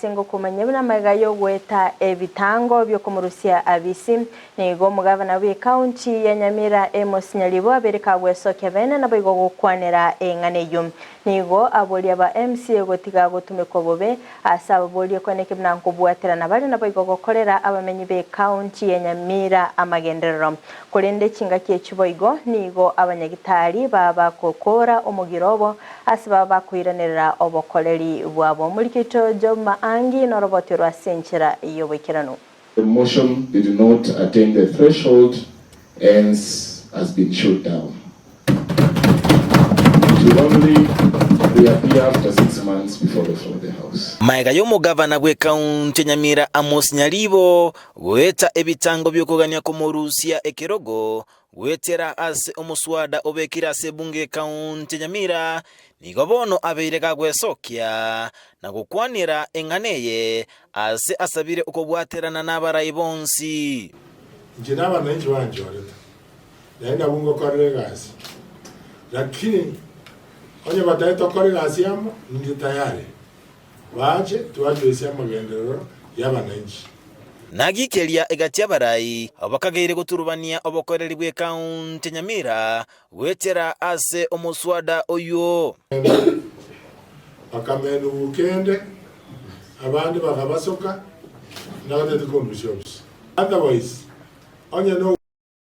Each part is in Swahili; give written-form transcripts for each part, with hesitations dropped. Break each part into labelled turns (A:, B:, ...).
A: asingo kumanya buna magayo gweta ebitango byo kumurusia abisi nigo mugavana wa county ya Nyamira Nyaribo abereka gwesoke bene nabo igo gukwanira enganeyo nigo abolia ba MCA gotiga gutumeko bobe asaba bolia kweneke bnanko bwaterana bali nabo igo gukorera abamenyi be county ya Nyamira amagenderero kulende kinga kyechubo igo nigo abanyagitari baba kokora omugirobo asaba bakwiranira obokoleri bwabo mulikito Joma angi noroboti rwa senchera iyo wikirano.
B: The motion did not attain the threshold and has been shut down. It will only reappear after 6 months before the floor of the House.
C: Maigayo mugavana gwe county Nyamira Nyaribo gweta ebitango byokugania kumurusia ekirogo gwetera ase omuswada obekira se bunge county Nyamira nigo bono abeireka gwesokia na gukwanira enganeye ase asabire ukobwaterana n'abarayi bonsi.
D: Nje n'abananchi banje waleta naenda bungo korere gazi lakini onye bataita korere gazi yamo ndi tayari waje tuwaje amagenderero y'abananchi
C: nagikelia egatia barayi abakageire guturubania obokoreri bwe county Nyamira wetera ase omuswada oyo
D: akamenu ukende abandi bakabasoka n'abatete conditions otherwise onye no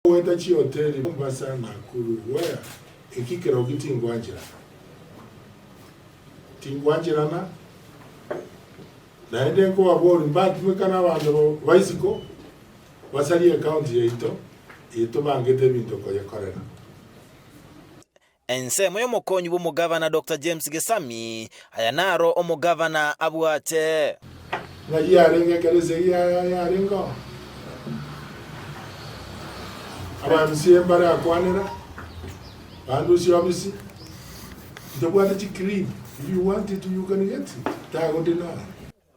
D: weta chi hotel mbasa na kuru where ikikero gitingwanjira tingwanjira na ende ko abori mbati mwekana abantu baisiko basali account yeito bangete bintu ko yakorera
C: ensemo y'omukonyi w'omugavana Dr. James Gesami ayanaro omugavana abwate
D: na yarenga keleze yarenga abamsiye mbara akwanira bandu si obisi ndobwata chikrim if you want it you can get it tago dina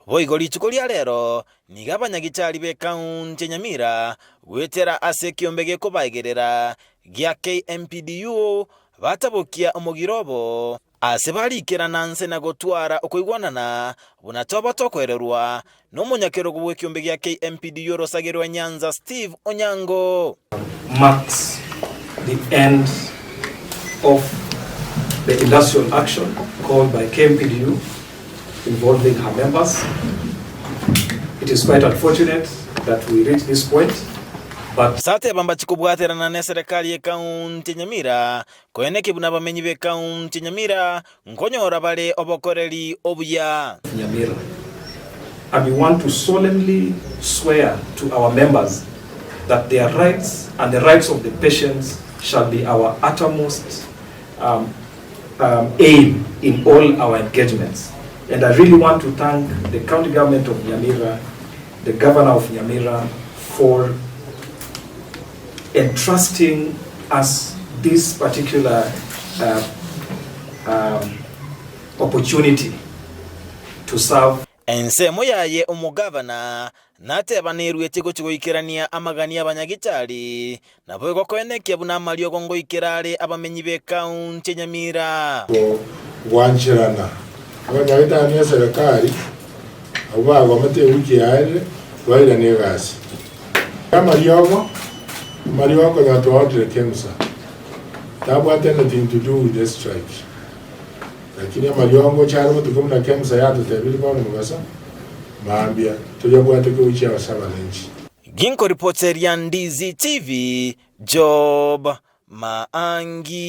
C: boigoli chukulia lero niga abanyagitari be county Nyamira gwetera ase kiombege ko bagerera gya KMPDU batabokia omugirobo ase balikera nanse na gotwara okoigwanana bunatoba tokwererwa n'umunyakero gwe kiombege ya KMPDU rosagerwa Nyanza Steve Onyango
E: marks the end of the industrial action called by KMPDU involving her members. It is quite unfortunate that we reach this point, but
C: sate bamba chikubwaterana na serikali ya county Nyamira koeneke buna bamenyi be county Nyamira nkonyora bale obokoreri obuya
E: Nyamira. And we want to solemnly swear to our members that their rights and the rights of the patients shall be our uttermost aim in all our engagements. And I really want to thank the county government of Nyamira, the governor of Nyamira, for entrusting us this particular opportunity to serve.
C: Ensemo yaye omugavana nateba nerwete gochigoikerania amagani abanyagitari nabo gokoeneke buna malio gongoikerare abamenyi be county Nyamira
D: wanchirana abanyagitari ya serikali abo bamate wiki yaje waira ne gasi Mario ko ya to order kemsa tabwate nothing to do with this strike lakini Mario charo tukumna kemsa yato tebili kwa mugasa maambia tujabwate ko wiki abasabalenchi
C: Ginko reporter ya Ndizi TV Job Maangi.